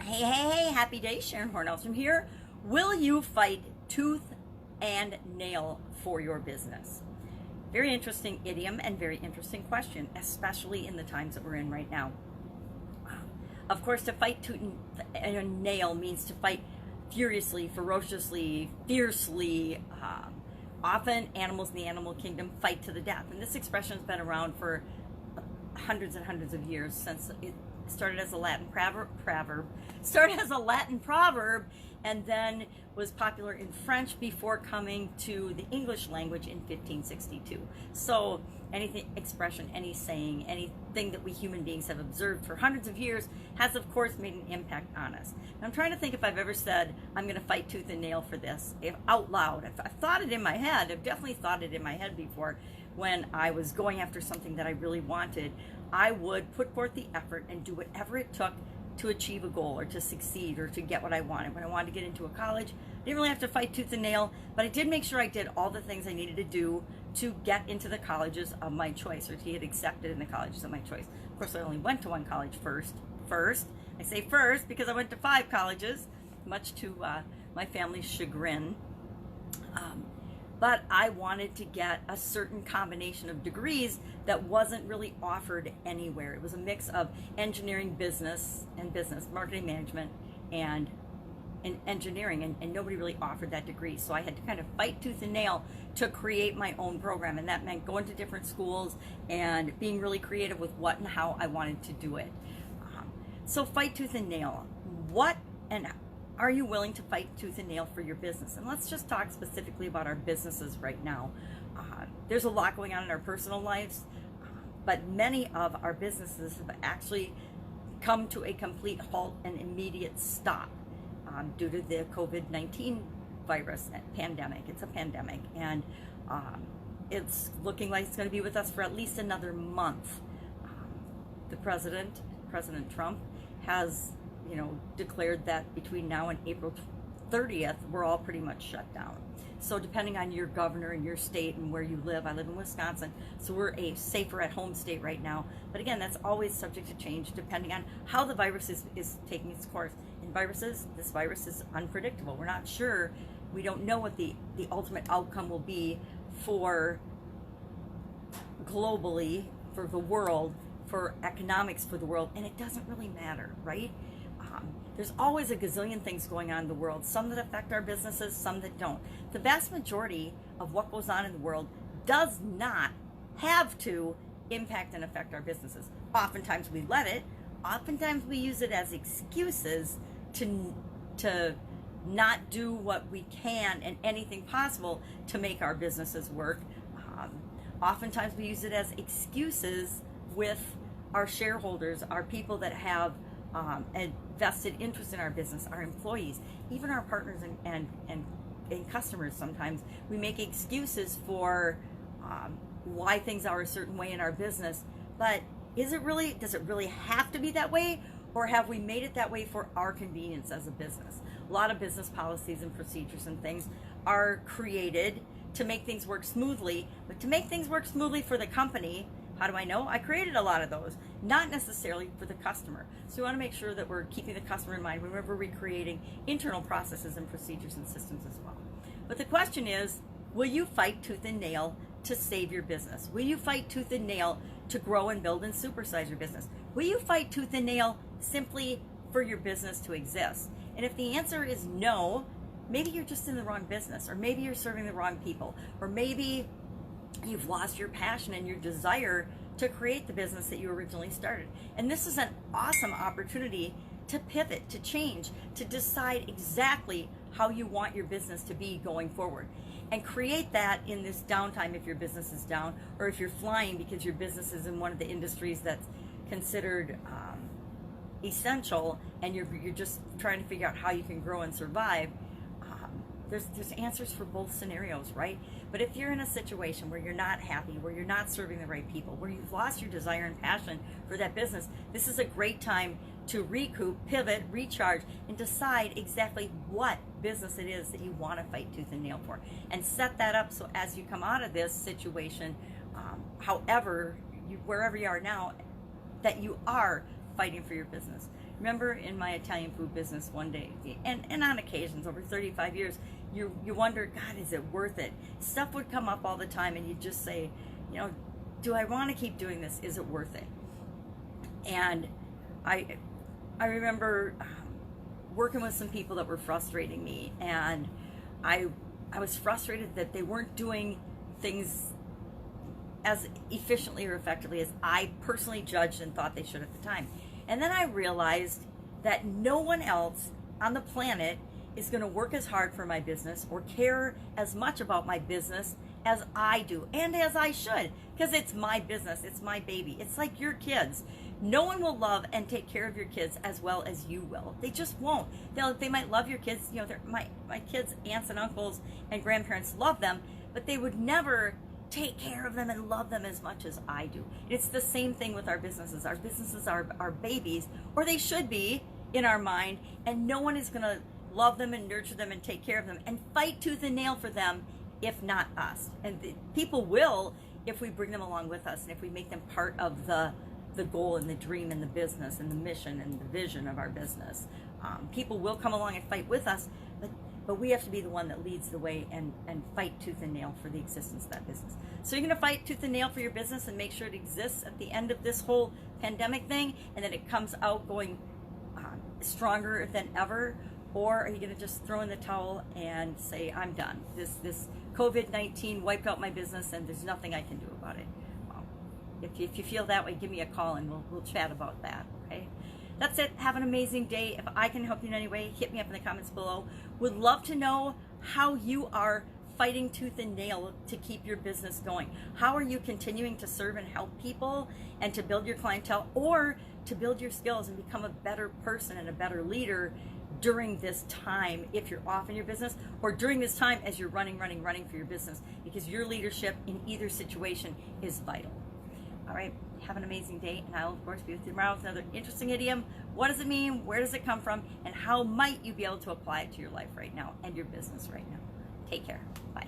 Hey, happy day. Sharon Horne-Ellstrom here. Will you fight tooth and nail for your business? Very interesting idiom and very interesting question, especially in the times that we're in right now. Of course, to fight tooth and nail means to fight furiously, ferociously, fiercely. Often animals in the animal kingdom fight to the death. And this expression has been around for hundreds and hundreds of years, since it started as a Latin proverb, and then was popular in French before coming to the English language in 1562. So anything, expression, any saying, anything that we human beings have observed for hundreds of years has, of course, made an impact on us. And I'm trying to think if I've ever said, I'm going to fight tooth and nail for this, out loud. I've thought it in my head. I've definitely thought it in my head before. When I was going after something that I really wanted, I would put forth the effort and do whatever it took to achieve a goal or to succeed or to get what I wanted. When I wanted to get into a college, I didn't really have to fight tooth and nail, but I did make sure I did all the things I needed to do to get into the colleges of my choice, or to get accepted in the colleges of my choice. Of course, I only went to one college first. I say first because I went to 5 colleges, much to my family's chagrin. But I wanted to get a certain combination of degrees that wasn't really offered anywhere. It was a mix of engineering, business, marketing management, and engineering, and nobody really offered that degree. So I had to kind of fight tooth and nail to create my own program, and that meant going to different schools and being really creative with what and how I wanted to do it. So fight tooth and nail. What and are you willing to fight tooth and nail for your business? And let's just talk specifically about our businesses right now. There's a lot going on in our personal lives, but many of our businesses have actually come to a complete halt and immediate stop due to the COVID-19 virus pandemic. It's a pandemic, and it's looking like it's going to be with us for at least another month. The President Trump, has declared that between now and April 30th, we're all pretty much shut down. So depending on your governor and your state and where you live, I live in Wisconsin, so we're a safer at home state right now. But again, that's always subject to change depending on how the virus is taking its course. And this virus is unpredictable. We're not sure. We don't know what the ultimate outcome will be for globally, for the world, for economics for the world, and it doesn't really matter, right? There's always a gazillion things going on in the world, some that affect our businesses, some that don't. The vast majority of what goes on in the world does not have to impact and affect our businesses. Oftentimes we let it. Oftentimes we use it as excuses to not do what we can and anything possible to make our businesses work. Oftentimes we use it as excuses with our shareholders, our people that have a vested interest in our business, our employees, even our partners and customers. Sometimes we make excuses for why things are a certain way in our business, but does it really have to be that way, or have we made it that way for our convenience as a business? A lot of business policies and procedures and things are created to make things work smoothly, but to make things work smoothly for the company, how do I know? I created a lot of those, not necessarily for the customer. So we want to make sure that we're keeping the customer in mind whenever we're recreating internal processes and procedures and systems as well. But the question is, will you fight tooth and nail to save your business? Will you fight tooth and nail to grow and build and supersize your business? Will you fight tooth and nail simply for your business to exist? And if the answer is no, maybe you're just in the wrong business, or maybe you're serving the wrong people, or maybe you've lost your passion and your desire to create the business that you originally started. And this is an awesome opportunity to pivot, to change, to decide exactly how you want your business to be going forward. And create that in this downtime if your business is down, or if you're flying because your business is in one of the industries that's considered essential, and you're just trying to figure out how you can grow and survive. There's answers for both scenarios, right? But if you're in a situation where you're not happy, where you're not serving the right people, where you've lost your desire and passion for that business, this is a great time to recoup, pivot, recharge, and decide exactly what business it is that you want to fight tooth and nail for. And set that up so as you come out of this situation, wherever you are now, that you are fighting for your business. Remember in my Italian food business one day, and on occasions over 35 years, you wonder, God, is it worth it? Stuff would come up all the time and you'd just say, you know, do I want to keep doing this? Is it worth it? And I remember working with some people that were frustrating me, and I was frustrated that they weren't doing things as efficiently or effectively as I personally judged and thought they should at the time. And then I realized that no one else on the planet is going to work as hard for my business or care as much about my business as I do, and as I should, because it's my business, it's my baby. It's like your kids. No one will love and take care of your kids as well as you will. They just won't. They might love your kids. You know, my kids' aunts and uncles and grandparents love them, but they would never take care of them and love them as much as I do. It's the same thing with our businesses. Our businesses are our babies, or they should be in our mind, and no one is going to love them and nurture them and take care of them and fight tooth and nail for them if not us. And people will if we bring them along with us and if we make them part of the goal and the dream and the business and the mission and the vision of our business. People will come along and fight with us, but we have to be the one that leads the way and fight tooth and nail for the existence of that business. So you're going to fight tooth and nail for your business and make sure it exists at the end of this whole pandemic thing, and then it comes out going stronger than ever? Or are you going to just throw in the towel and say, I'm done? This COVID-19 wiped out my business and there's nothing I can do about it. Well, if you feel that way, give me a call and we'll chat about that, okay? That's it. Have an amazing day. If I can help you in any way, hit me up in the comments below. Would love to know how you are fighting tooth and nail to keep your business going. How are you continuing to serve and help people and to build your clientele, or to build your skills and become a better person and a better leader during this time if you're off in your business, or during this time as you're running for your business, because your leadership in either situation is vital. All right, have an amazing day, and I'll of course be with you tomorrow with another interesting idiom. What does it mean? Where does it come from? And how might you be able to apply it to your life right now and your business right now? Take care. Bye.